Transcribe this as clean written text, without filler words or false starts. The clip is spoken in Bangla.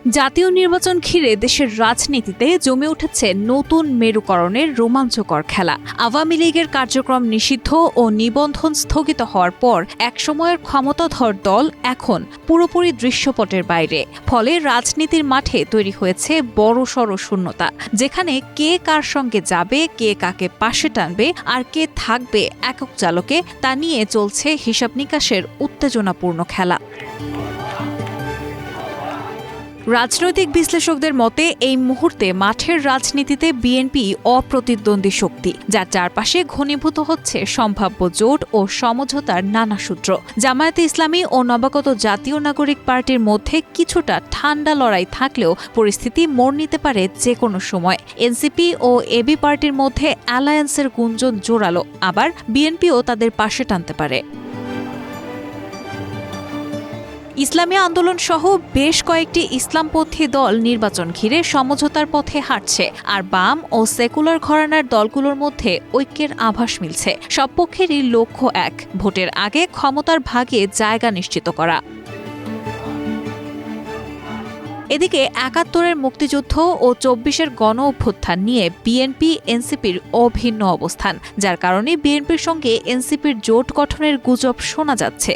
জাতীয় নির্বাচন ঘিরে দেশের রাজনীতিতে জমে উঠেছে নতুন মেরুকরণের রোমাঞ্চকর খেলা। আওয়ামী লীগের কার্যক্রম নিষিদ্ধ ও নিবন্ধন স্থগিত হওয়ার পর একসময়ের ক্ষমতাধর দল এখন পুরোপুরি দৃশ্যপটের বাইরে। ফলে রাজনীতির মাঠে তৈরি হয়েছে বড়সড় শূন্যতা, যেখানে কে কার সঙ্গে যাবে, কে কাকে পাশে টানবে আর কে থাকবে একক চালকে, তা নিয়ে চলছে হিসাব নিকাশের উত্তেজনাপূর্ণ খেলা। রাজনৈতিক বিশ্লেষকদের মতে এই মুহূর্তে মাঠের রাজনীতিতে বিএনপি অপ্রতিদ্বন্দ্বী শক্তি, যার চারপাশে ঘনীভূত হচ্ছে সম্ভাব্য জোট ও সমঝোতার নানা সূত্র। জামায়াতে ইসলামী ও নবাগত জাতীয় নাগরিক পার্টির মধ্যে কিছুটা ঠান্ডা লড়াই থাকলেও পরিস্থিতি মোড় নিতে পারে যে কোনো সময়। এনসিপি ও এবি পার্টির মধ্যে অ্যালায়েন্সের গুঞ্জন জোরালো, আবার বিএনপিও তাদের পাশে টানতে পারে। ইসলামী আন্দোলন সহ বেশ কয়েকটি ইসলামপন্থী দল নির্বাচন ঘিরে সমঝোতার পথে হাঁটছে, আর বাম ও সেকুলার ঘরানার দলগুলোর মধ্যে ঐক্যের আভাস মিলছে। সব পক্ষেরই লক্ষ্য এক, ভোটের আগে ক্ষমতার ভাগে জায়গা নিশ্চিত করা। এদিকে ৭১-এর মুক্তিযুদ্ধ ও ২৪-এর গণ অভ্যুত্থান নিয়ে বিএনপি এনসিপির অভিন্ন অবস্থান, যার কারণে বিএনপির সঙ্গে এনসিপির জোট গঠনের গুজব শোনা যাচ্ছে।